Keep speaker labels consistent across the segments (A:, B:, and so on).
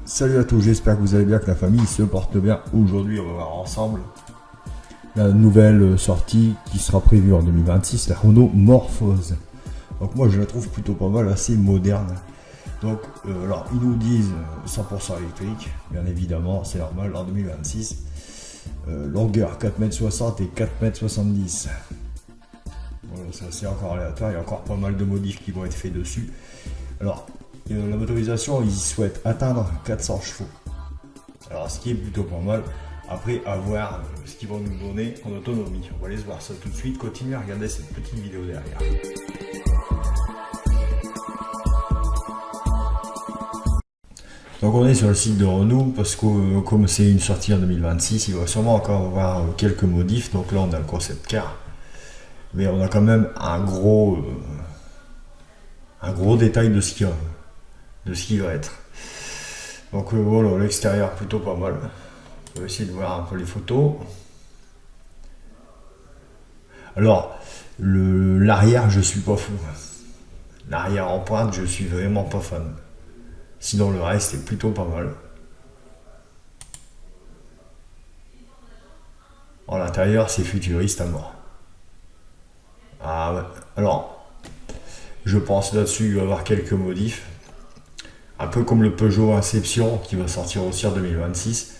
A: Salut à tous, j'espère que vous allez bien, que la famille se porte bien. Aujourd'hui, on va voir ensemble la nouvelle sortie qui sera prévue en 2026, la Renault Morphose. Donc moi, je la trouve plutôt pas mal, assez moderne. Donc, alors, ils nous disent 100% électrique, bien évidemment, c'est normal, en 2026. Longueur 4,60 m et 4,70 m. Voilà, ça c'est encore aléatoire, il y a encore pas mal de modifs qui vont être faits dessus. Alors, la motorisation, ils souhaitent atteindre 400 chevaux. Alors, ce qui est plutôt pas mal. Après, à voir ce qu'ils vont nous donner en autonomie. On va aller se voir ça tout de suite. Continuez à regarder cette petite vidéo derrière. Donc, on est sur le site de Renault parce que comme c'est une sortie en 2026, il va sûrement encore avoir quelques modifs. Donc là, on a le concept car. Mais on a quand même un gros détail de ce qu'il y a. De ce qui va être. Donc voilà, l'extérieur plutôt pas mal. On va essayer de voir un peu les photos. Alors, l'arrière, je suis pas fou. L'arrière en pointe, je suis vraiment pas fan. Sinon, le reste est plutôt pas mal. En l'intérieur, c'est futuriste à mort. Ah ouais. Alors, je pense là-dessus, il va y avoir quelques modifs. Un peu comme le Peugeot Inception qui va sortir aussi en 2026.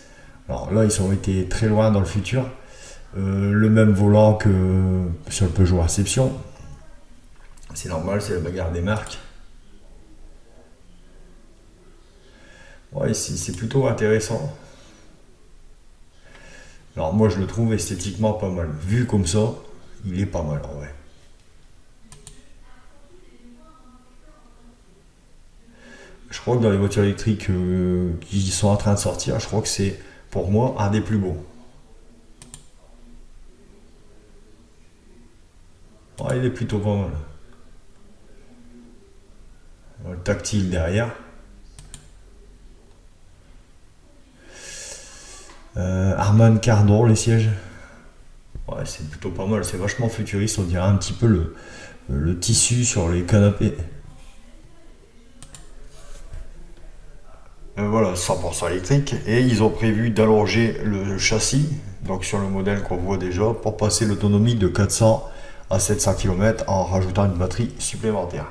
A: Alors là, ils ont été très loin dans le futur. Le même volant que sur le Peugeot Inception. C'est normal, c'est la bagarre des marques. Ouais, c'est plutôt intéressant. Alors moi, je le trouve esthétiquement pas mal. Vu comme ça, il est pas mal en vrai. Je crois que dans les voitures électriques qui sont en train de sortir, je crois que c'est pour moi un des plus beaux. Ouais, il est plutôt pas mal. Le tactile derrière. Harman Kardon, les sièges. Ouais, c'est plutôt pas mal. C'est vachement futuriste. On dirait un petit peu le tissu sur les canapés. Voilà, 100% électrique. Et ils ont prévu d'allonger le châssis, donc sur le modèle qu'on voit déjà, pour passer l'autonomie de 400 à 700 km en rajoutant une batterie supplémentaire.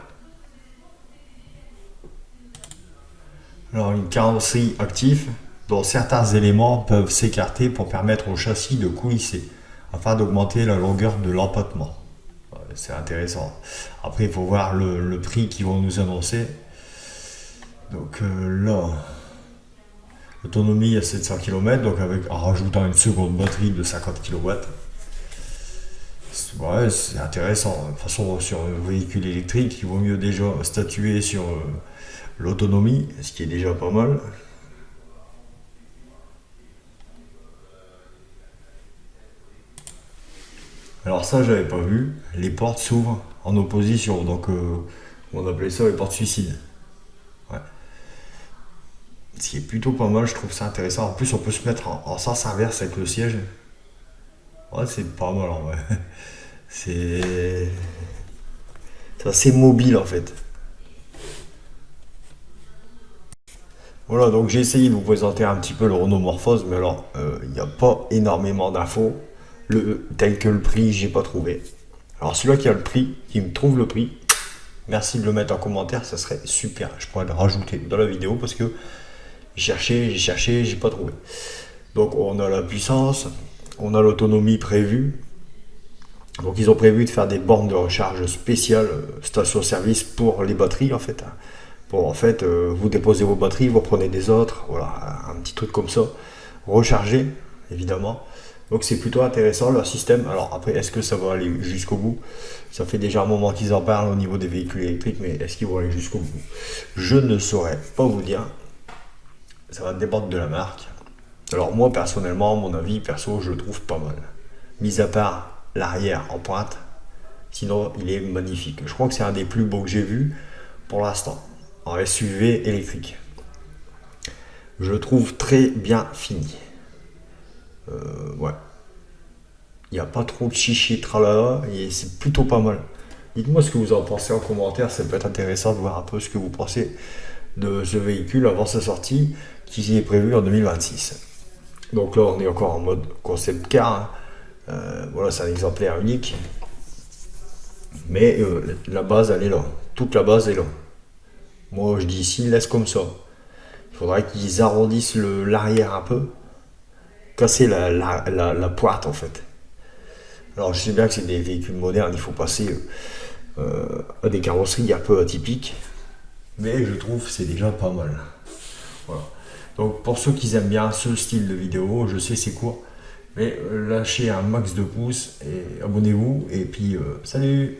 A: Alors, une carrosserie active dont certains éléments peuvent s'écarter pour permettre au châssis de coulisser afin d'augmenter la longueur de l'empattement. C'est intéressant. Après, il faut voir le prix qu'ils vont nous annoncer. Donc là, autonomie à 700 km, donc en rajoutant une seconde batterie de 50 kW. Ouais, c'est intéressant. De toute façon, sur un véhicule électrique, il vaut mieux déjà statuer sur l'autonomie, ce qui est déjà pas mal. Alors ça, j'avais pas vu. Les portes s'ouvrent en opposition, donc on appelait ça les portes suicides. Ouais. Ce qui est plutôt pas mal, je trouve ça intéressant. En plus, on peut se mettre en sens inverse avec le siège. Ouais, c'est pas mal en vrai. C'est assez mobile en fait. Voilà, donc j'ai essayé de vous présenter un petit peu le Renault Morphose, mais alors il n'y a pas énormément d'infos. Tel que le prix, j'ai pas trouvé. Alors celui-là qui a le prix, qui me trouve le prix, merci de le mettre en commentaire, ça serait super. Je pourrais le rajouter dans la vidéo parce que j'ai cherché, j'ai pas trouvé. Donc on a la puissance, on a l'autonomie prévue. Donc ils ont prévu de faire des bornes de recharge spéciales, station-service pour les batteries en fait. Pour en fait, vous déposez vos batteries, vous prenez des autres, voilà, un petit truc comme ça, recharger évidemment. Donc c'est plutôt intéressant leur système. Alors après, est-ce que ça va aller jusqu'au bout? Ça fait déjà un moment qu'ils en parlent au niveau des véhicules électriques, mais est-ce qu'ils vont aller jusqu'au bout? Je ne saurais pas vous dire. Ça va dépendre de la marque. Alors moi personnellement, mon avis perso, je le trouve pas mal. Mis à part l'arrière en pointe, sinon il est magnifique. Je crois que c'est un des plus beaux que j'ai vu pour l'instant en SUV électrique. Je le trouve très bien fini. Ouais. Il n'y a pas trop de chichi tralala et c'est plutôt pas mal. Dites-moi ce que vous en pensez en commentaire, ça peut être intéressant de voir un peu ce que vous pensez de ce véhicule avant sa sortie, qui est prévue en 2026. Donc là, on est encore en mode concept car, hein. Voilà, c'est un exemplaire unique. Mais la base, elle est là. Toute la base est là. Moi, je dis, s'ils laissent comme ça, il faudrait qu'ils arrondissent l'arrière un peu. Casser la pointe, en fait. Alors, je sais bien que c'est des véhicules modernes, il faut passer à des carrosseries un peu atypiques. Mais je trouve que c'est déjà pas mal. Voilà. Donc, pour ceux qui aiment bien ce style de vidéo, je sais c'est court. Mais lâchez un max de pouces et abonnez-vous. Et puis, salut!